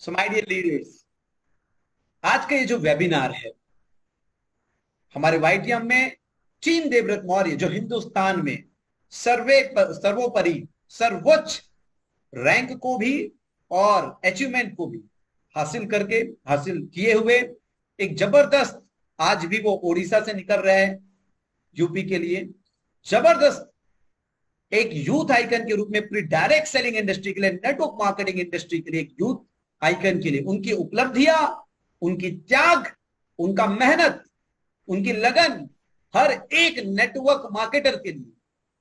So my dear leaders, आज का ये जो वेबिनार है हमारे वाईटीएम में, टीम देवव्रत मौर्य जो हिंदुस्तान में सर्वोपरि सर्वोच्च रैंक को भी और अचीवमेंट को भी हासिल किए हुए एक जबरदस्त, आज भी वो ओडिशा से निकल रहे हैं यूपी के लिए, जबरदस्त एक यूथ आइकन के रूप में पूरी डायरेक्ट सेलिंग इंडस्ट्री के लिए, नेटवर्क मार्केटिंग इंडस्ट्री के लिए एक यूथ आइकन के लिए उनकी उपलब्धियां, उनकी त्याग, उनका मेहनत, उनकी लगन हर एक नेटवर्क मार्केटर के लिए,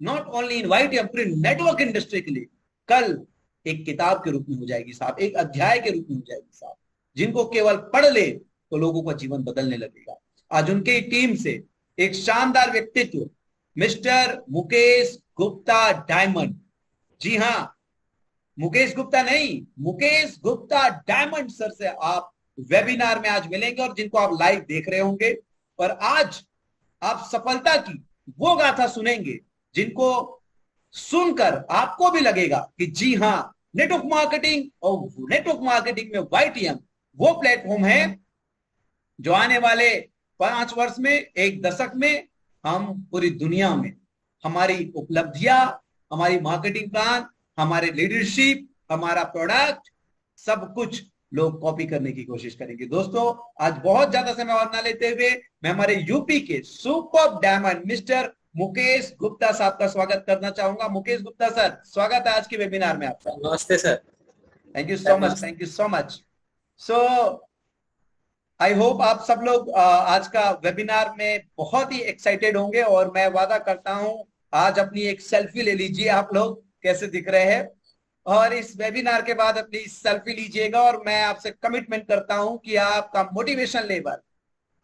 नॉट ओनली इन वाईटीएम, पूरी नेटवर्क इंडस्ट्री के लिए कल एक किताब के रूप में हो जाएगी साहब, एक अध्याय के रूप में हो जाएगी साहब, जिनको केवल पढ़ ले तो लोगों का जीवन बदलने लगेगा। आज उनके टीम से एक शानदार व्यक्तित्व, मिस्टर मुकेश गुप्ता डायमंड। जी हां, मुकेश गुप्ता नहीं, मुकेश गुप्ता डायमंड सर से आप वेबिनार में आज मिलेंगे और जिनको आप लाइव देख रहे होंगे। और आज आप सफलता की वो गाथा सुनेंगे जिनको सुनकर आपको भी लगेगा कि जी हां, नेटवर्क मार्केटिंग और नेटवर्क मार्केटिंग में वाईटीएम वो प्लेटफॉर्म है जो आने वाले 5 वर्ष में, एक दशक में, हम पूरी दुनिया में हमारी उपलब्धियां, हमारी मार्केटिंग प्लान, हमारे लीडरशिप, हमारा प्रोडक्ट, सब कुछ लोग कॉपी करने की कोशिश करेंगे। दोस्तों, आज बहुत ज्यादा समय और ना लेते हुए मैं हमारे यूपी के super diamond mister Mukesh Gupta साहब का स्वागत करना चाहूंगा। मुकेश गुप्ता सर, स्वागत है आज के वेबिनार में आपका। नमस्ते sir. Thank you so much, thank you so much. So I hope आप सब लोग आज का वेबिनार में बहुत ही एक्साइटेड होंगे और मैं वादा करता हूं आज अपनी एक सेल्फी ले लीजिए, आप लोग कैसे दिख रहे हैं, और इस वेबिनार के बाद अपनी सेल्फी लीजिएगा और मैं आपसे कमिटमेंट करता हूं कि आपका मोटिवेशन लेवल,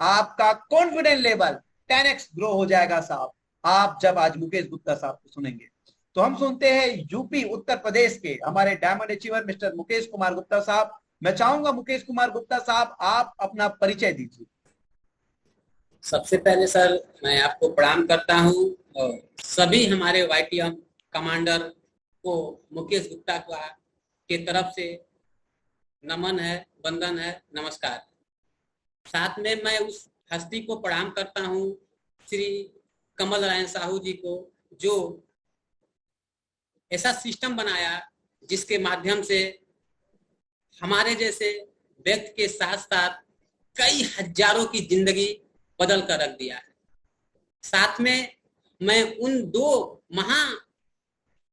आपका कॉन्फिडेंस लेवल 10x ग्रो हो जाएगा साहब, आप जब आज मुकेश गुप्ता साहब को सुनेंगे। तो हम सुनते हैं यूपी उत्तर प्रदेश के हमारे diamond achiever mister Mukesh Kumar Gupta साहब। मैं चाहूंगा मुकेश कुमार गुप्ता साहब आप अपना परिचय दीजिए। सबसे पहले सर मैं आपको प्रणाम करता हूं और सभी हमारे वाईटीएम कमांडर को मुकेश गुप्ता के तरफ से नमन है, वंदन है, नमस्कार। साथ में मैं उस हस्ती को प्रणाम करता हूं, श्री कमल नारायण साहू जी को, जो ऐसा सिस्टम बनाया जिसके माध्यम से हमारे जैसे व्यक्ति के साथ साथ कई हजारों की जिंदगी बदल कर रख दिया है। साथ में मैं उन दो महा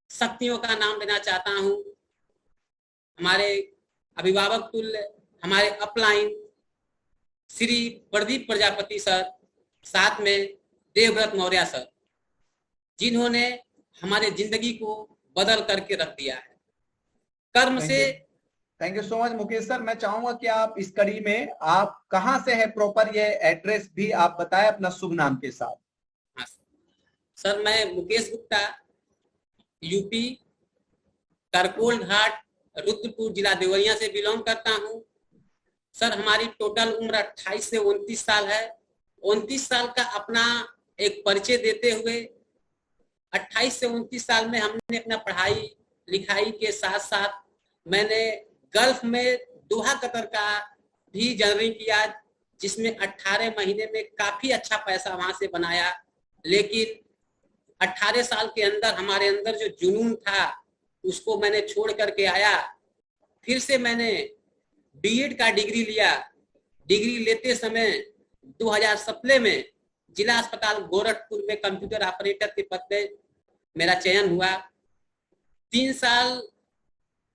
शक्तियों का नाम लेना चाहता हूं, हमारे अभिभावक तुल्य, हमारे अपलाइन श्री प्रदीप प्रजापति सर, साथ में देवव्रत मौर्य सर, जिन्होंने हमारे जिंदगी को बदल करके रख दिया है कर्म से। Thank you so much Mukesh sir. मैं चाहूंगा कि आप इस कड़ी में आप कहां से है प्रॉपर, ये एड्रेस भी आप बताएं अपना शुभ नाम के साथ। हाँ सर, मैं मुकेश गुप्ता, यूपी करकोल घाट, रुद्रपुर जिला देवरिया से बिलोंग करता हूं। सर हमारी टोटल उम्र 28 से 29 साल है। 29 साल का अपना एक परिचय देते हुए, 28 से 29 साल में हमने अपना पढ़ाई लिखाई के साथ साथ मैंने गल्फ में दोहा कतर का भी जर्नी किया, जिसमें 18 महीने में काफी अच्छा पैसा वहां से बनाया। लेकिन 18 साल के अंदर हमारे अंदर जो जुनून था उसको मैंने छोड़ करके आया। फिर से मैंने बीएड का डिग्री लिया। डिग्री लेते समय 2017 में जिला अस्पताल गोरखपुर में कंप्यूटर ऑपरेटर के पद पे मेरा चयन हुआ। 3 साल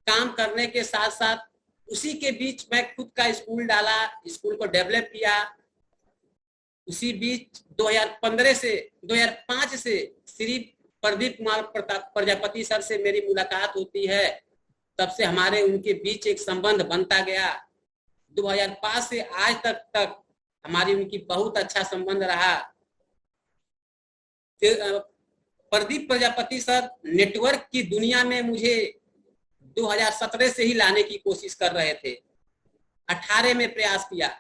काम करने के साथ साथ उसी के बीच मैं खुद का स्कूल डाला, स्कूल को डेवलप किया। उसी बीच 2005 से श्री प्रदीप कुमार प्रजापति सर से मेरी मुलाकात होती है। तब से हमारे उनके बीच एक संबंध बनता गया। 2005 से आज तक हमारी उनकी बहुत अच्छा संबंध रहा। प्रदीप प्रजापति सर नेटवर्क की दुनिया में मुझे 2017 से ही लाने की कोशिश कर रहे थे। 18 में प्रयास किया।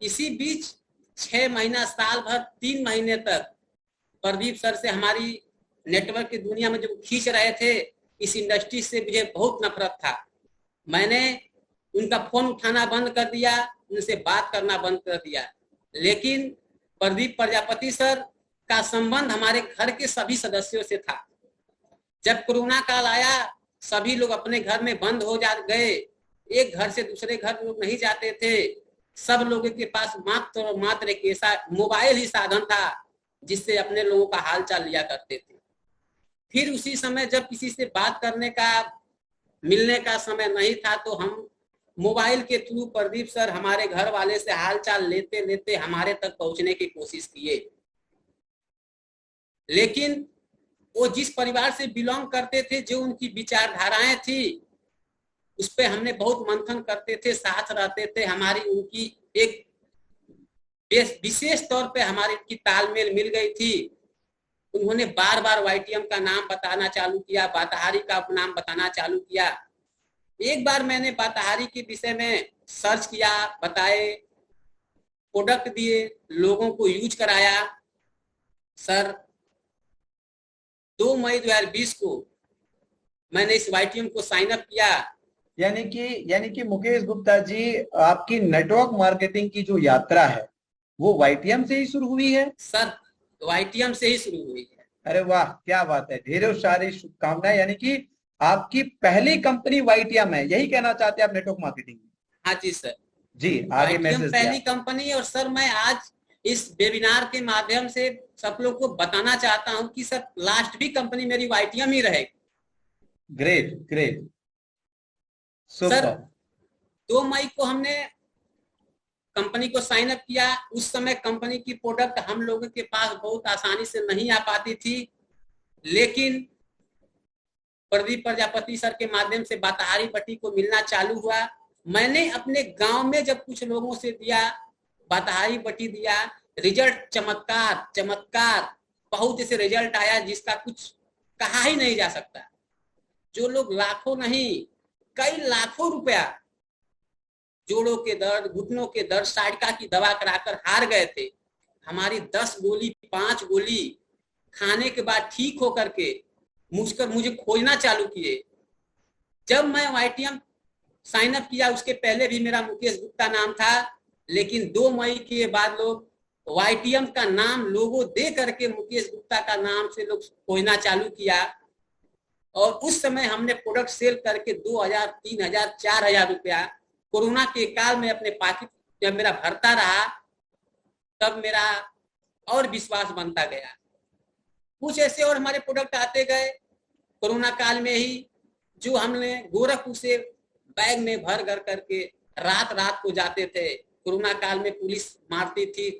इसी बीच 6 महीना, साल भर, 3 महीने तक प्रदीप सर से हमारी नेटवर्क की दुनिया में जो खींच रहे थे, इस इंडस्ट्री से मुझे बहुत नफरत था। मैंने उनका फोन उठाना बंद कर दिया, उनसे बात करना बंद कर दिया। लेकिन प्रदीप प्रजापति सर का संबंध हमारे घर के सभी सदस्यों से था। जब कोरोना काल आया, सभी लोग अपने घर में बंद हो जा गए, एक घर से दूसरे घर लोग नहीं जाते थे। सब लोगों के पास मात्र और मात्र एक ऐसा मोबाइल ही साधन था जिससे अपने लोगों का हाल चाल लिया करते थे। फिर उसी समय जब किसी से बात करने का, मिलने का समय नहीं था, तो हम मोबाइल के थ्रू प्रदीप सर हमारे घर वाले से हाल चाल लेते लेते हमारे तक पहुंचने की कोशिश किए। लेकिन वो जिस परिवार से बिलोंग करते थे, जो उनकी विचारधाराएं थी, उस पर हमने बहुत मंथन करते थे, साथ रहते थे। हमारी उनकी एक विशेष तौर पे हमारी उनकी तालमेल मिल गई थी। उन्होंने बार बार वाईटीएम का नाम बताना चालू किया, बाताहारी का नाम बताना चालू किया। एक बार मैंने बाताहारी के विषय में सर्च किया, बताए, प्रोडक्ट दिए, लोगों को यूज कराया। सर 2 मई 2020 को मैंने इस वाईटीएम को साइन अप किया। यानी कि मुकेश गुप्ता जी, आपकी नेटवर्क मार्केटिंग की जो यात्रा है वो वाईटीएम से ही शुरू हुई है? सर वाईटीएम से ही शुरू हुई है। अरे वाह, क्या बात है, ढेरों सारी शुभकामनाएं। यानी कि आपकी पहली कंपनी वाईटीएम है, यही कहना चाहते हैं आप नेटवर्क मार्केटिंग में? हाँ जी सर जी, आगे मैसेज पहली कंपनी। और सर मैं आज इस वेबिनार के माध्यम से सब लोग को बताना चाहता हूं कि सर लास्ट भी कंपनी मेरी वाईटीएम ही रहेगी। Great great. सर 2 मई को हमने कंपनी को साइन अप किया। उस समय कंपनी की प्रोडक्ट हम लोगों के पास बहुत आसानी से नहीं आ पाती थी, लेकिन प्रदीप प्रजापति सर के माध्यम से बाताहारी पट्टी को मिलना चालू हुआ। मैंने अपने गांव में जब कुछ लोगों से दिया, बाताहारी पट्टी दिया, रिजल्ट चमत्कार चमत्कार, बहुत ऐसे रिजल्ट आया जिसका कुछ कहा ही नहीं जा सकता। जो लोग लाखों नहीं, कई लाखों रुपया जोड़ों के दर्द, घुटनों के दर्द, साइडका की दवा कराकर हार गए थे, हमारी 10 गोली 5 गोली खाने के बाद ठीक होकर के मुझे खोजना चालू किए। जब मैं वाईटीएम साइन अप किया, उसके पहले भी मेरा मुकेश गुप्ता नाम था, लेकिन 2 मई के बाद लोग वाईटीएम का नाम लोगो दे करके मुकेश गुप्ता का नाम से लोग खोजना चालू किया। और उस समय हमने प्रोडक्ट सेल करके 2000, 3000, 4000 रुपया कोरोना के काल में अपने पॉकेट जब मेरा भरता रहा, तब मेरा और विश्वास बनता गया। कुछ ऐसे और हमारे प्रोडक्ट आते गए कोरोना काल में ही, जो हमने गोरखपुर से बैग में भर कर करके रात रात को जाते थे। कोरोना काल में पुलिस मारती थी,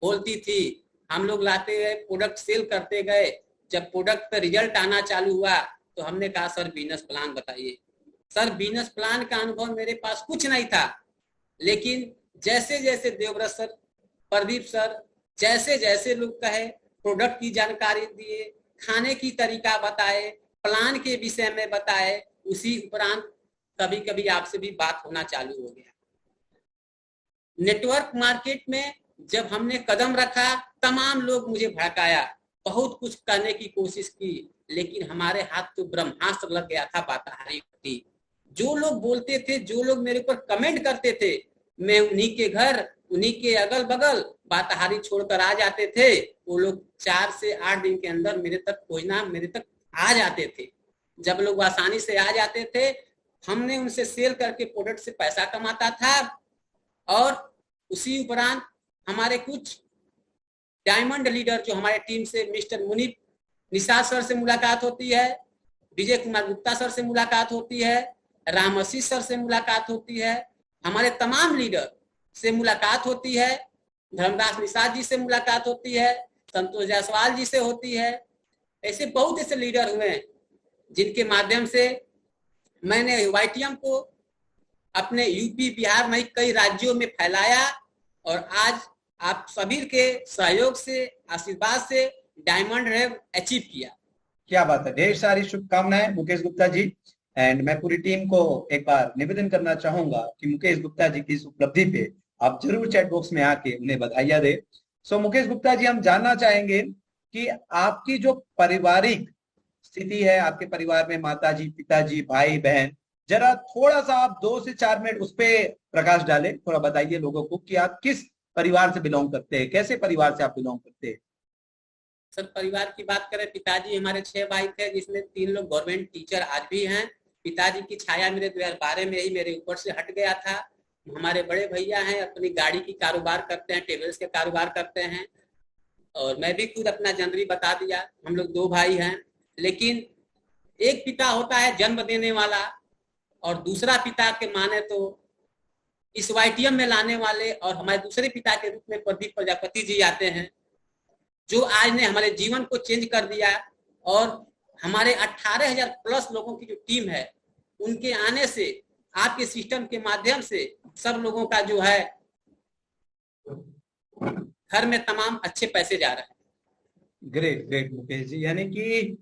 बोलती थी, हम लोग लाते गए, प्रोडक्ट सेल करते गए। जब प्रोडक्ट पर रिजल्ट आना चालू हुआ तो हमने कहा सर बिजनेस प्लान बताइए। सर बिजनेस प्लान का अनुभव मेरे पास कुछ नहीं था, लेकिन जैसे जैसे देवव्रत सर, प्रदीप सर, जैसे जैसे लोग कहे, प्रोडक्ट की जानकारी दिए, खाने की तरीका बताए, प्लान के विषय में बताए, उसी उपरांत कभी कभी आपसे भी बात होना चालू हो गया। नेटवर्क मार्केट में जब हमने कदम रखा, तमाम लोग मुझे भड़काया, बहुत कुछ करने की कोशिश की, लेकिन हमारे हाथ तो ब्रह्मास्त्र लग गया था बाताहारी पट्टी। जो लोग बोलते थे, जो लोग मेरे ऊपर कमेंट करते थे, मैं उन्हीं के घर, उन्हीं के अगल बगल बाताहारी छोड़कर आ जाते थे। वो लोग 4 से 8 दिन के अंदर मेरे तक पहुंचना, मेरे तक आ जाते थे। जब लोग आसानी से आ जाते थे, हमने उनसे सेल करके प्रोडक्ट से पैसा कमाता था। और उसी उपरांत हमारे कुछ डायमंड लीडर जो हमारे टीम से, मिस्टर मुनीप निषाद सर से मुलाकात होती है, विजय कुमार गुप्ता सर से मुलाकात होती है, राम आशीष सर से मुलाकात होती है, हमारे तमाम लीडर से मुलाकात होती है, धर्मदास निषाद जी से मुलाकात होती है, संतोष जायसवाल जी से होती है। ऐसे बहुत ऐसे लीडर हुए जिनके माध्यम से मैंने वाईटीएम को अपने यूपी, बिहार में कई राज्यों में फैलाया। और आज आप सभी के सहयोग से, आशीर्वाद से डायमंड रेव अचीव किया। क्या बात है, ढेर सारी शुभकामनाएं मुकेश गुप्ता जी। एंड मैं पूरी टीम को एक बार निवेदन करना चाहूंगा कि मुकेश गुप्ता जी की इस उपलब्धि पे आप जरूर चैट बॉक्स में आके उन्हें बधाइयां दे। सो मुकेश गुप्ता जी, हम जानना चाहेंगे कि आपकी जो पारिवारिक स्थिति है, आपके परिवार में माताजी, पिताजी, भाई बहन, जरा थोड़ा सा आप 2 से 4 मिनट उस पर प्रकाश डालें, थोड़ा बताइए लोगों को कि आप किस परिवार से बिलोंग करते हैं, कैसे परिवार से आप बिलोंग करते हैं। सर परिवार की बात करें, पिताजी हमारे 6 भाई थे, जिसमें 3 लोग गवर्नमेंट टीचर आज भी हैं। पिताजी की छाया मेरे 2012 में ही मेरे ऊपर से हट गया था। हमारे बड़े भैया हैं, अपनी गाड़ी की कारोबार करते हैं, टेबल्स के कारोबार करते हैं, और मैं भी खुद अपना जनवरी बता दिया। हम लोग 2 भाई हैं, लेकिन एक पिता होता है जन्म देने वाला, और दूसरा पिता के माने तो इस YTM में लाने वाले, और हमारे दूसरे पिता के रूप में प्रदीप प्रजापति जी आते हैं, जो आज ने हमारे जीवन को चेंज कर दिया। और हमारे 18,000 प्लस लोगों की जो टीम है, उनके आने से, आपके सिस्टम के माध्यम से सब लोगों का जो है घर में तमाम अच्छे पैसे जा रहे हैं। ग्रेट ग्रेट मुकेश जी, यानी कि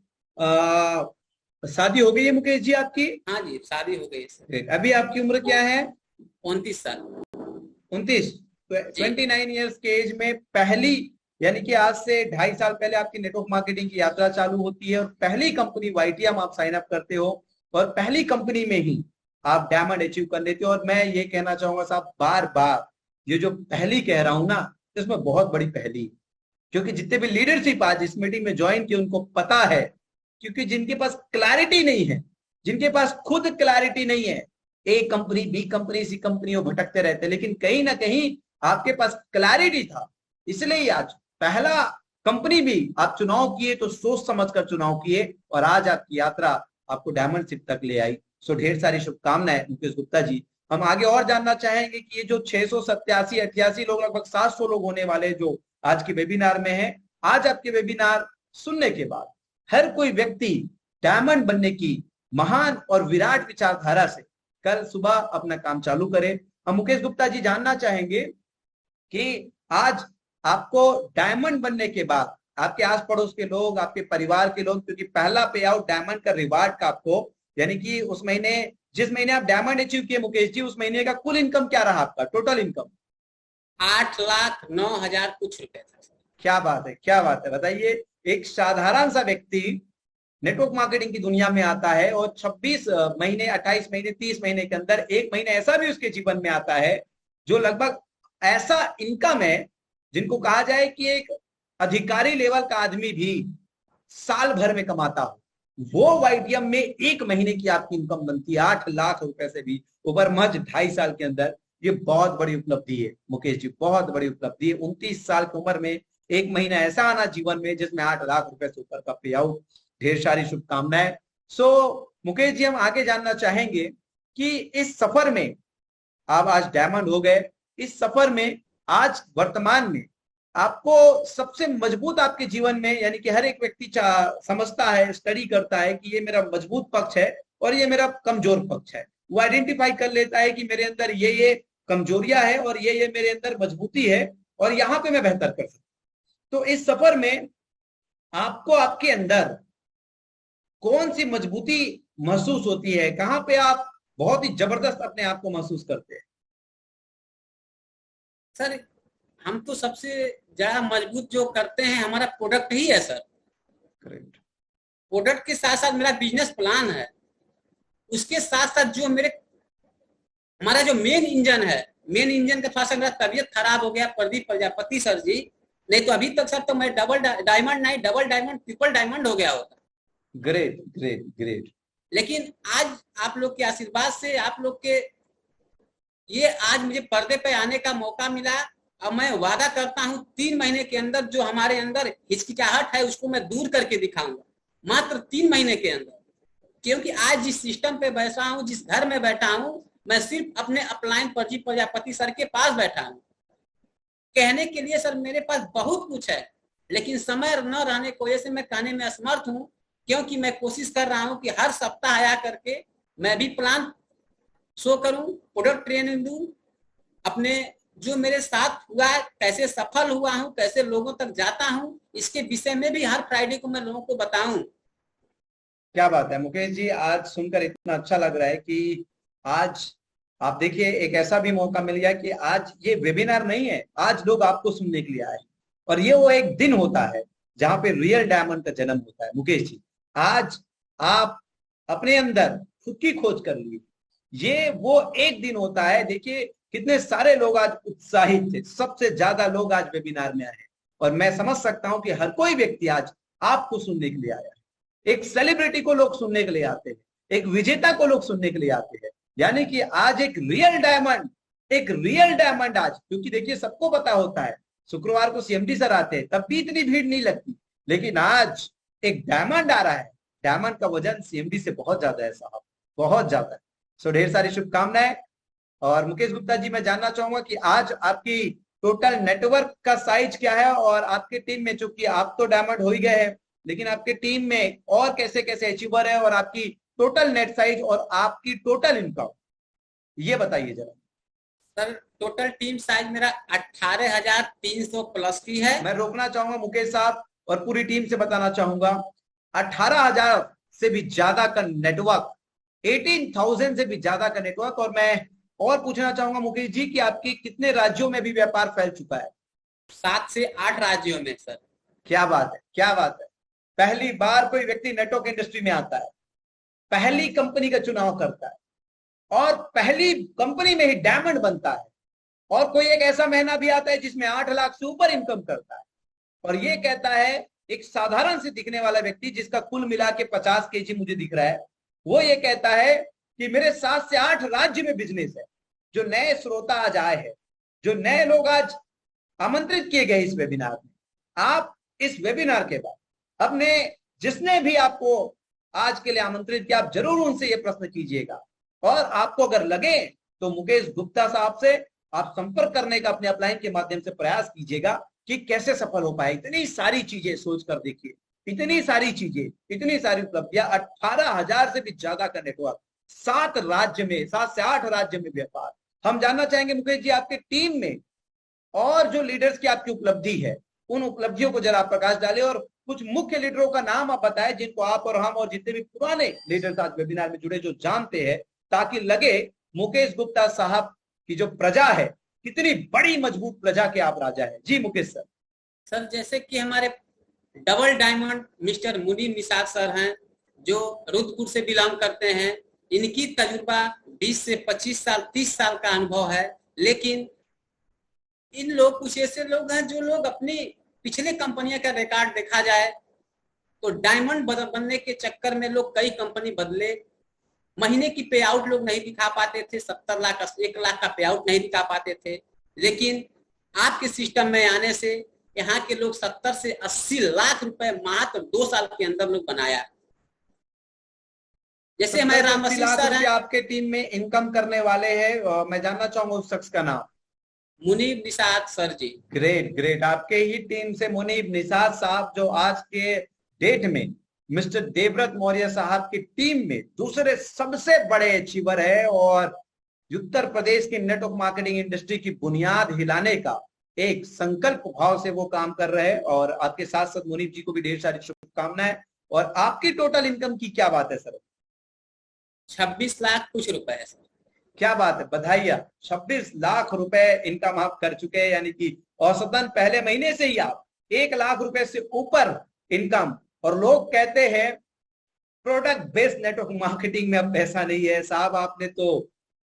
शादी हो गई है मुकेश जी आपकी? हाँ जी, शादी हो गई सर। ग्रेट। अभी आपकी उम्र क्या है? 29 साल। 29। 29 ईयर्स के एज में पहली, यानी कि आज से 2.5 साल पहले आपकी नेटवर्क मार्केटिंग की यात्रा चालू होती है, और पहली कंपनी YTM आप साइन अप करते हो, और पहली कंपनी में ही आप डायमंड अचीव कर लेते हो। और मैं ये कहना चाहूंगा साहब, बार बार ये जो पहली कह रहा हूं ना, इसमें बहुत बड़ी पहली, क्योंकि जितने भी लीडरशिप आज इस मीटिंग में ज्वाइन किए उनको पता है, क्योंकि जिनके पास क्लैरिटी नहीं है, जिनके पास खुद क्लैरिटी नहीं है, A company B company C company वो भटकते रहते, लेकिन कहीं ना कहीं आपके पास क्लैरिटी था, इसलिए आज पहला कंपनी भी आप चुनाव किए तो सोच समझकर चुनाव किए, और आज आपकी यात्रा आपको डायमंडशिप तक ले आई। सो ढेर सारी शुभकामनाएं मुकेश गुप्ता जी। हम आगे और जानना चाहेंगे कि ये जो 687-88 लोग, लगभग 700 लोग होने वाले जो आज के वेबिनार में हैं, आज आपके वेबिनार सुनने के बाद हर कोई व्यक्ति डायमंड बनने की महान और विराट विचारधारा से कल सुबह अपना काम चालू करे। हम मुकेश गुप्ता जी जानना चाहेंगे कि आज आपको डायमंड बनने के बाद आपके आस पड़ोस के लोग, आपके परिवार के लोग, क्योंकि पहला पे आउट डायमंड का रिवार्ड का आपको, यानी कि उस महीने, जिस महीने आप डायमंड अचीव किए मुकेश जी, उस महीने का कुल इनकम क्या रहा आपका, टोटल इनकम? 8,09,000 कुछ रुपए था। क्या बात है, क्या बात है, बताइए। एक साधारण सा व्यक्ति नेटवर्क मार्केटिंग की दुनिया में आता है, और 26 महीने, 28 महीने, 30 महीने के अंदर एक महीने ऐसा भी उसके जीवन में आता है जो लगभग ऐसा इनकम है जिनको कहा जाए कि एक अधिकारी लेवल का आदमी भी साल भर में कमाता हो, वो YTM में एक महीने की आपकी इनकम बनती है 8 लाख रुपए से भी ऊपर, महज 2.5 साल के अंदर। ये बहुत बड़ी उपलब्धि है मुकेश जी, बहुत बड़ी उपलब्धि है। 29 साल की उम्र में एक महीना ऐसा आना जीवन में जिसमें 8 लाख रुपए से ऊपर का पे आउट। ढेर सारी शुभकामनाएं। सो मुकेश जी, हम आगे जानना चाहेंगे कि इस सफर में आप आज डायमंड हो गए, इस सफर में आज वर्तमान में आपको सबसे मजबूत आपके जीवन में, यानी कि हर एक व्यक्ति समझता है, स्टडी करता है कि ये मेरा मजबूत पक्ष है और ये मेरा कमजोर पक्ष है। वो आइडेंटिफाई कर लेता है कि मेरे अंदर ये कमजोरियां है और ये मेरे अंदर मजबूती है, और यहाँ पे मैं बेहतर कर सकता हूं। तो इस सफर में आपको आपके अंदर कौन सी मजबूती महसूस होती है, कहां पे आप बहुत ही जबरदस्त अपने आप को महसूस करते हैं? सर हम तो सबसे ज्यादा मजबूत जो करते हैं हमारा प्रोडक्ट ही है सर। करेक्ट। प्रोडक्ट के साथ साथ मेरा बिजनेस प्लान है, उसके साथ साथ जो हमारा जो मेन इंजन है, मेन इंजन के साथ मेरा तबीयत खराब हो गया प्रदीप प्रजापति सर जी, नहीं तो अभी तक सर तो मैं डबल डायमंड नहीं, डबल डायमंड, ट्रिपल डायमंड हो गया होता। Great great great. लेकिन आज आप लोग के आशीर्वाद से, आप लोग के ये आज मुझे पर्दे पे आने का मौका मिला, अब मैं वादा करता हूं 3 महीने के अंदर जो हमारे अंदर हिचकिचाहट है उसको मैं दूर करके दिखाऊंगा, मात्र 3 महीने के अंदर। क्योंकि आज जिस सिस्टम पे बैठा हूं, जिस घर में बैठा हूं, मैं सिर्फ अपने अपलाइन प्रदीप प्रजापति सर के पास बैठा हूं। कहने के लिए सर मेरे पास बहुत कुछ है, लेकिन समय न रहने की वजह से मैं कहने में असमर्थ हूं, क्योंकि मैं कोशिश कर रहा हूं कि हर सप्ताह आया करके मैं भी प्लान शो करूं, प्रोडक्ट ट्रेनिंग दूं, अपने जो मेरे साथ हुआ है, कैसे सफल हुआ हूं, कैसे लोगों तक जाता हूं, इसके विषय में भी हर फ्राइडे को मैं लोगों को बताऊं। क्या बात है मुकेश जी, आज सुनकर इतना अच्छा लग रहा है कि आज आप देखिए एक ऐसा भी मौका मिल गया कि आज ये वेबिनार नहीं है, आज लोग आपको सुनने के लिए आए, और ये वो एक दिन होता है जहां पे रियल डायमंड का जन्म होता है। मुकेश जी, आज आप अपने अंदर खुद की खोज कर ली, ये वो एक दिन होता है, देखिए कितने सारे लोग आज उत्साहित थे, सबसे ज्यादा लोग आज वेबिनार में आए हैं, और मैं समझ सकता हूं कि हर कोई व्यक्ति आज आपको सुनने के लिए आया है। एक सेलिब्रिटी को लोग सुनने के लिए आते हैं, एक विजेता को लोग सुनने के लिए आते हैं, यानी कि आज एक रियल डायमंड, एक रियल डायमंड आज, क्योंकि देखिए सबको पता होता है शुक्रवार को सीएमडी सर आते हैं तब भी इतनी भीड़ नहीं लगती, लेकिन आज एक डायमंड आ रहा है, डायमंड का वजन सीएमडी से बहुत ज्यादा है साहब, बहुत ज्यादा है। सो ढेर सारी शुभकामनाएं। और मुकेश गुप्ता जी, मैं जानना चाहूंगा कि आज आपकी टोटल नेटवर्क का साइज क्या है, और आपके टीम में, चूंकि आप तो डायमंड हो ही गए हैं, लेकिन आपके टीम में और कैसे कैसे अचीवर है, और आपकी टोटल नेट साइज और आपकी टोटल इनकम, ये बताइए जरा। सर टोटल टीम साइज मेरा 18,300 प्लस की है। मैं रोकना चाहूंगा मुकेश साहब और पूरी टीम से बताना चाहूंगा, 18,000 से भी ज्यादा का नेटवर्क, 18,000 से भी ज्यादा का नेटवर्क। और मैं और पूछना चाहूंगा मुकेश जी कि आपके कितने राज्यों में भी व्यापार फैल चुका है? 7 से 8 राज्यों में सर। क्या बात है, क्या बात है। पहली बार कोई व्यक्ति नेटवर्क इंडस्ट्री में आता है, पहली कंपनी का चुनाव करता है, और पहली कंपनी में ही डायमंड बनता है, और कोई एक ऐसा महीना भी आता है जिसमें 8 लाख से ऊपर इनकम करता है, और ये कहता है, एक साधारण से दिखने वाला व्यक्ति जिसका कुल मिला के 50 केजी मुझे दिख रहा है, वो ये कहता है कि मेरे 7 से 8 राज्य में बिजनेस है। जो नए श्रोता आज आए हैं, जो नए लोग आज आमंत्रित किए गए इस वेबिनार में, आप इस वेबिनार के बाद अपने, जिसने भी आपको आज के लिए आमंत्रित किया, आप जरूर उनसे ये प्रश्न कीजिएगा, और आपको अगर लगे तो मुकेश गुप्ता साहब से आप संपर्क करने का अपने अपलाइन के माध्यम से प्रयास कीजिएगा कि कैसे सफल हो पाए। इतनी सारी चीजें सोच कर देखिए, इतनी सारी चीजें, इतनी सारी उपलब्धियां, 18,000 से भी ज्यादा का नेटवर्क, 7 राज्य में, 7 से 8 राज्य में व्यापार। हम जानना चाहेंगे मुकेश जी, आपके टीम में और जो लीडर्स की आपकी उपलब्धि है, उन उपलब्धियों को जरा आप प्रकाश डालें, और कुछ मुख्य लीडरों का नाम आप बताएं जिनको आप और हम और जितने भी पुराने लीडर्स आज वेबिनार में जुड़े जो जानते हैं, ताकि लगे मुकेश गुप्ता साहब की जो प्रजा है, कितनी बड़ी मजबूत प्रजा के आप राजा है। जी मुकेश सर। सर जैसे कि हमारे double diamond mister Munib Nisar sir हैं, जो रुद्रपुर से बिलोंग करते हैं। इनकी तजुर्बा 20 से 25 साल, 30 साल का अनुभव है, लेकिन इन लोग कुछ ऐसे लोग हैं जो लोग अपनी पिछले कंपनियों का रिकॉर्ड देखा जाए तो डायमंड बनने के चक्कर में लोग कई कंपनी बदले, महीने की पे आउट लोग नहीं दिखा पाते थे, 70 लाख 1 लाख का पे आउट नहीं दिखा पाते थे, लेकिन आपके सिस्टम में आने से यहाँ के लोग 70 से 80 लाख रुपए मात्र 2 साल के अंदर लोग बनाया। जैसे हमारे रामसी सर हैं, आपके टीम में इनकम करने वाले हैं, मैं जानना चाहूंगा उस शख्स का नाम। मुनीब निसार सर जी। ग्रेट ग्रेट, आपके ही टीम से मुनीब निसार साहब, जो आज के डेट में मिस्टर देवव्रत मौर्य साहब की टीम में दूसरे सबसे बड़े अचीवर है, और उत्तर प्रदेश की नेटवर्क मार्केटिंग इंडस्ट्री की बुनियाद हिलाने का एक संकल्प भाव से वो काम कर रहे हैं। और आपके साथ साथ मुनीब जी को भी ढेर सारी शुभकामनाएं। और आपकी टोटल इनकम की क्या बात है सर? 26 लाख कुछ रुपए है सर। क्या बात है, बधाइयां। 26 लाख रुपए इनकम आप कर चुके हैं, यानी कि औसतन पहले महीने से ही आप 1 लाख रुपए से ऊपर इनकम। और लोग कहते हैं प्रोडक्ट बेस्ड नेटवर्क मार्केटिंग में अब पैसा नहीं है। साहब आपने तो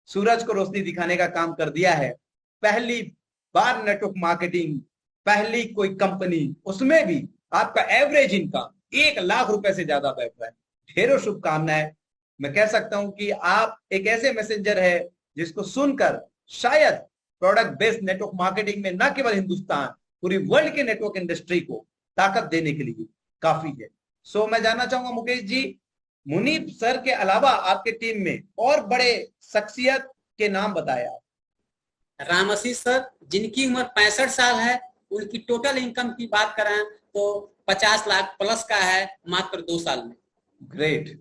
सूरज को रोशनी दिखाने का काम कर दिया है। पहली बार नेटवर्क मार्केटिंग, पहली कोई कंपनी, उसमें भी आपका एवरेज इनकम 1 लाख रुपए से ज्यादा बैठ रहा है। ढेरों शुभकामनाएं। मैं कह सकता हूं कि आप एक ऐसे मैसेंजर है जिसको सुनकर शायद प्रोडक्ट बेस्ड नेटवर्क मार्केटिंग में न केवल हिंदुस्तान, पूरी वर्ल्ड के नेटवर्क इंडस्ट्री को ताकत देने के लिए काफी है। सो मैं जानना चाहूंगा मुकेश जी, मुनीब सर के अलावा आपके टीम में और बड़े शख्सियत के नाम बताया। रामसी सर, जिनकी उम्र 65 साल है, उनकी टोटल इनकम की बात करें तो 50 लाख प्लस का है मात्र 2 साल में। ग्रेट।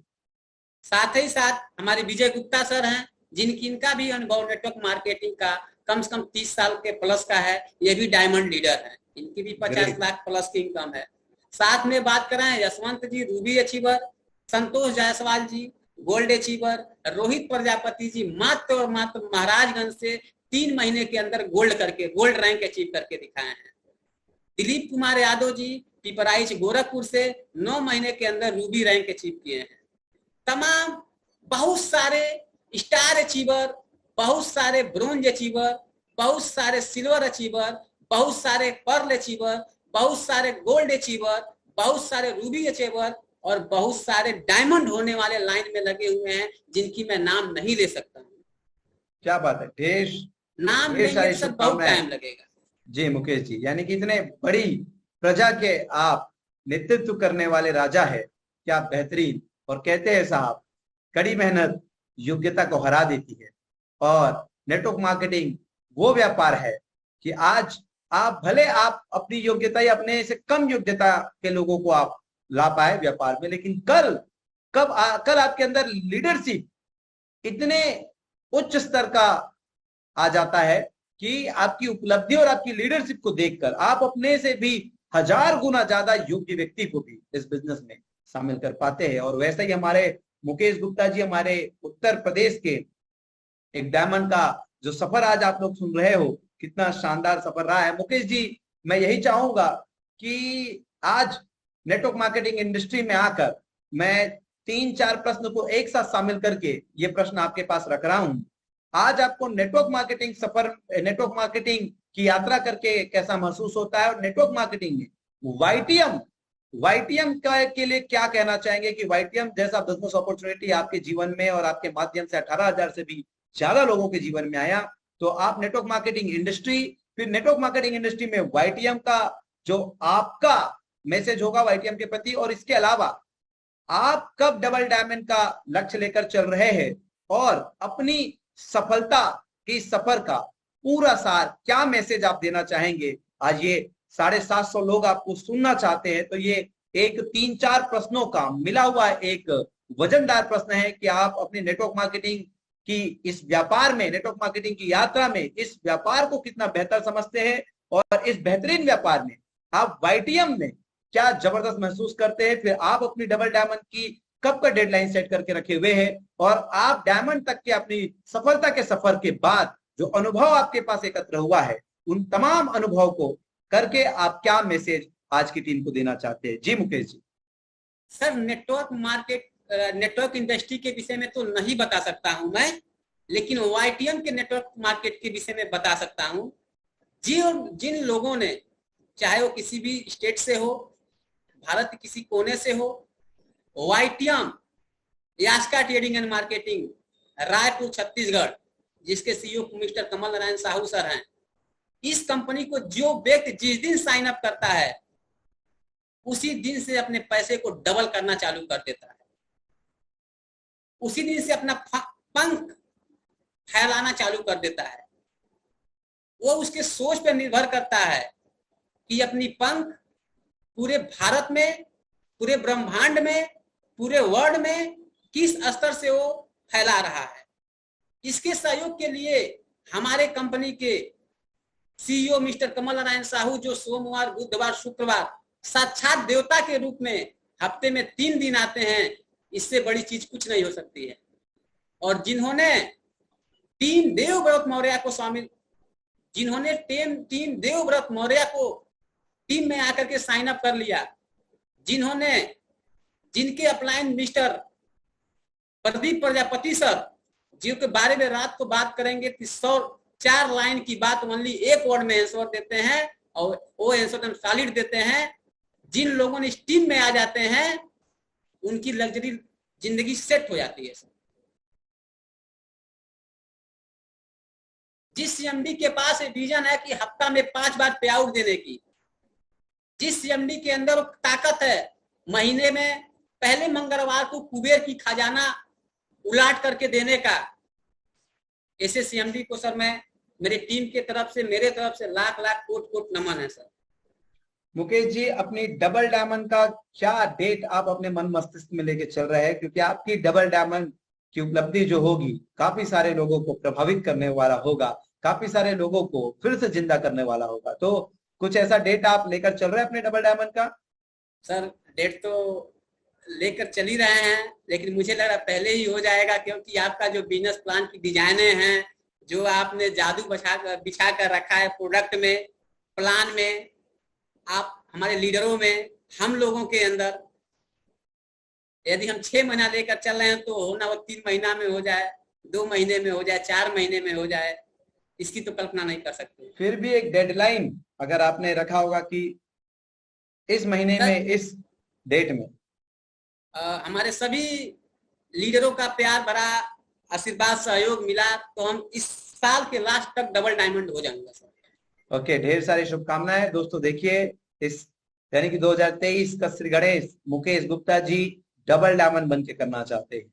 साथ ही साथ हमारे विजय गुप्ता सर हैं, इनका भी अनुभव नेटवर्क मार्केटिंग का कम से कम 30 साल के प्लस का है। ये भी डायमंड लीडर है, इनकी भी 50 लाख प्लस की इनकम है। साथ में बात करें यशवंत जी, रूबी अचीवर, संतोष जायसवाल जी, गोल्ड अचीवर, रोहित प्रजापति जी मात्र और मात्र महाराजगंज से 3 महीने के अंदर गोल्ड रैंक अचीव करके दिखाए हैं। दिलीप कुमार यादव जी पिपराइच गोरखपुर से 9 महीने के अंदर रूबी रैंक अचीव किए हैं। तमाम बहुत सारे स्टार अचीवर, बहुत सारे ब्रोंज अचीवर, बहुत सारे सिल्वर अचीवर, बहुत सारे पर्ल अचीवर, बहुत सारे गोल्ड अचीवर, बहुत सारे रूबी अचीवर और बहुत सारे डायमंड होने वाले लाइन में लगे हुए हैं, जिनकी मैं नाम नहीं ले सकता हूँ। क्या बात है, नाम लेंगे सब बहुत टाइम लगेगा। जी मुकेश जी, यानी कि इतने बड़ी प्रजा के आप नेतृत्व करने वाले राजा है, क्या बेहतरीन। और कहते हैं साहब, कड़ी मेहनत योग्यता को हरा देती है। और नेटवर्क मार्केटिंग वो व्यापार है कि आज आप भले आप अपनी योग्यता या अपने से कम योग्यता के लोगों को आप ला पाए व्यापार में, लेकिन कल आपके अंदर लीडरशिप इतने उच्च स्तर का आ जाता है कि आपकी उपलब्धि और आपकी लीडरशिप को देखकर आप अपने से भी 1000 गुना ज्यादा योग्य व्यक्ति को भी इस बिजनेस में शामिल कर पाते हैं। और वैसे ही हमारे मुकेश गुप्ता जी, हमारे उत्तर प्रदेश के एक डायमंड का जो सफर आज आप लोग सुन रहे हो, कितना शानदार सफर रहा है। मुकेश जी, मैं यही चाहूंगा कि आज नेटवर्क मार्केटिंग इंडस्ट्री में आकर मैं 3-4 प्रश्न को एक साथ शामिल करके ये प्रश्न आपके पास रख रहा हूं। आज आपको नेटवर्क मार्केटिंग की यात्रा करके कैसा महसूस होता है, और नेटवर्क मार्केटिंग में वाईटीएम के लिए क्या कहना चाहेंगे कि वाईटीएम जैसा बिजनेस अपॉर्चुनिटी आपके जीवन में और आपके माध्यम से 18,000 से भी ज्यादा लोगों के जीवन में आया, तो आप नेटवर्क मार्केटिंग इंडस्ट्री, फिर नेटवर्क मार्केटिंग इंडस्ट्री में वाईटीएम का जो आपका मैसेज होगा वाईटीएम के प्रति, और इसके अलावा आप कब डबल डायमंड का लक्ष्य लेकर चल रहे हैं और अपनी सफलता की सफर का पूरा सार क्या मैसेज आप देना चाहेंगे। आज ये 750 लोग आपको सुनना चाहते हैं, तो ये एक 3-4 प्रश्नों का मिला हुआ एक वजनदार प्रश्न है कि आप अपनी नेटवर्क मार्केटिंग की इस व्यापार में, नेटवर्क मार्केटिंग की यात्रा में इस व्यापार को कितना बेहतर समझते हैं, और इस बेहतरीन व्यापार में आप वाईटीएम में क्या जबरदस्त महसूस करते हैं। फिर आप अपनी डबल डायमंड की कब का डेडलाइन सेट करके रखे हुए हैं, और आप डायमंड तक के अपनी सफलता के सफर के बाद जो अनुभव आपके पास एकत्र हुआ है, उन तमाम अनुभव को करके आप क्या मैसेज आज की टीम को देना चाहते हैं। जी Mukesh ji. Sir, network industry के विषय में तो नहीं बता सकता हूं मैं, लेकिन वाईटीएम के नेटवर्क मार्केट के विषय में बता सकता हूं। जिन लोगों ने, चाहे वो किसी भी स्टेट से हो, भारत के किसी कोने से हो, YTM Yaska trading and marketing Raipur Chhattisgarh, जिसके CEO mister Kamal Narayan Sahu sir हैं, इस कंपनी को जो व्यक्ति जिस दिन साइन अप करता है उसी दिन से अपने पैसे को डबल करना चालू कर देता है, उसी दिन से अपना पंख फैलाना चालू कर देता है। वो उसके सोच पर निर्भर करता है कि अपनी पंख पूरे भारत में, पूरे ब्रह्मांड में, पूरे वर्ल्ड में किस स्तर से वो फैला रहा है। इसके सहयोग के लिए हमारे कंपनी के सीईओ मिस्टर कमल नारायण साहू, जो सोमवार, बुधवार, शुक्रवार साक्षात देवता के रूप में हफ्ते में 3 दिन आते हैं, इससे बड़ी चीज कुछ नहीं हो सकती है। और जिन्होंने टीम देवव्रत मौर्य को शामिल, जिन्होंने टीम देवव्रत मौर्य को टीम में आकर के साइन अप कर लिया, जिनके upline mister Pradeep Prajapati sir, जिनके बारे में रात को बात करेंगे, 104 लाइन की बात ओनली एक वर्ड में आंसर देते हैं, और वो आंसर सॉलिड देते हैं। जिन लोगों ने इस टीम में आ जाते हैं, उनकी लग्जरी जिंदगी सेट हो जाती है। जिस सीएमडी के पास विजन है कि हफ्ता में 5 बार पे आउट देने की, जिस सीएमडी के अंदर ताकत है महीने में पहले मंगलवार को कुबेर की खजाना उलाट करके देने का, ऐसे सीएमडी को सर मैं मेरी टीम के तरफ से, मेरे तरफ से लाख लाख कोट कोट नमन है सर। मुकेश जी, अपनी डबल डायमंड का क्या डेट आप अपने मन मस्तिष्क में लेके चल रहे हैं, क्योंकि आपकी डबल डायमंड की उपलब्धि जो होगी काफी सारे लोगों को प्रभावित करने वाला होगा, काफी सारे लोगों को फिर से जिंदा करने वाला होगा, तो कुछ ऐसा डेट आप लेकर चल रहे हैं अपने डबल डायमंड का? सर, डेट तो लेकर चल ही रहे हैं, लेकिन मुझे लग रहा पहले ही हो जाएगा, क्योंकि आपका जो बिजनेस प्लान की डिजाइने हैं, जो आपने जादू बिछा कर रखा है प्रोडक्ट में, प्लान में, आप हमारे लीडरों में, हम लोगों के अंदर, यदि हम 6 महीना लेकर चल रहे हैं तो होना वो 3 महीना में हो जाए, 2 महीने में हो जाए, 4 महीने में हो जाए, इसकी तो कल्पना नहीं कर सकते। फिर भी एक डेडलाइन अगर आपने रखा होगा कि इस महीने सर, में, इस डेट में। हमारे सभी लीडरों का प्यार भरा आशीर्वाद सहयोग मिला तो हम इस साल के लास्ट तक डबल डायमंड हो जाऊंगा सर। ओके, ढेर सारी शुभकामनाएं दोस्तों। देखिए, इस यानी कि 2023 का श्री गणेश मुकेश गुप्ता जी डबल डायमंड बन के करना चाहते हैं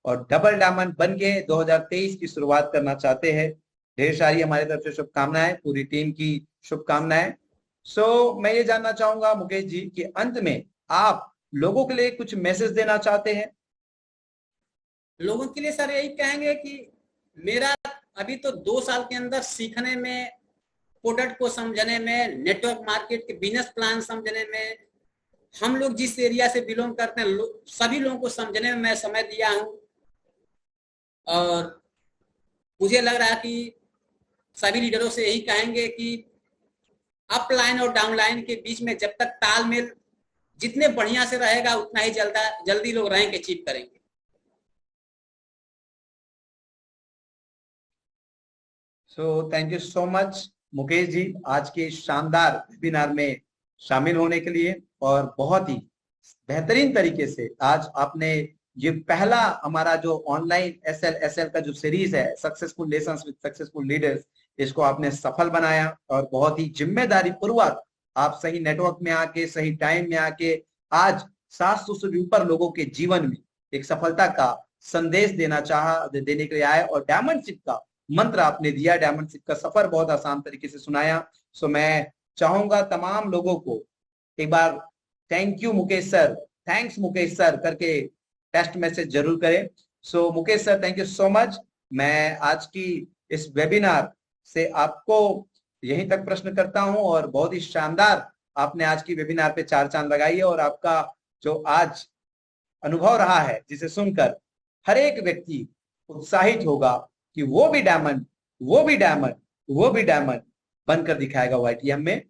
और डबल डायमंड बन के 2023 की शुरुआत करना चाहते हैं। ढेर सारी हमारी तरफ से शुभकामनाएं, पूरी टीम की शुभकामनाएं। मैं ये जानना चाहूंगा मुकेश जी कि अंत में आप लोगों के लिए कुछ मैसेज देना चाहते हैं? लोगों के लिए सर यही कहेंगे कि मेरा अभी तो 2 साल के अंदर सीखने में, प्रोडक्ट को समझने में, नेटवर्क मार्केट के बिजनेस प्लान समझने में, हम लोग जिस एरिया से बिलोंग करते हैं सभी लोगों को समझने में मैं समय दिया हूं। और मुझे लग रहा है कि सभी लीडरों से यही कहेंगे कि अपलाइन और डाउनलाइन के बीच में जब तक तालमेल जितने बढ़िया से रहेगा उतना ही जल्दी लोग रैंक अचीव करेंगे। Thank you so much Mukesh ji, आज के शानदार वेबिनार में शामिल होने के लिए। और बहुत ही बेहतरीन तरीके से आज आपने ये पहला हमारा जो ऑनलाइन एसएल का जो सीरीज है, successful lessons with successful leaders, इसको आपने सफल बनाया और बहुत ही जिम्मेदारी पूर्वक आप सही नेटवर्क में आके, सही टाइम में आके आज 700 से भी ऊपर लोगों के जीवन में एक सफलता का संदेश देने के लिए आए और डायमंडशिप का मंत्र आपने दिया, डायमंडशिप का सफर बहुत आसान तरीके से सुनाया। मैं चाहूंगा तमाम लोगों को एक बार thank you Mukesh sir, thanks Mukesh sir करके टेक्स्ट मैसेज जरूर करें। Mukesh sir, thank you so much. मैं आज की इस वेबिनार से आपको यहीं तक प्रश्न करता हूं और बहुत ही शानदार आपने आज की वेबिनार पे 4 चांद लगाई है और आपका जो आज अनुभव रहा है जिसे सुनकर हर एक व्यक्ति उत्साहित होगा कि वो भी डायमंड बनकर दिखाएगा वाईटीएम में।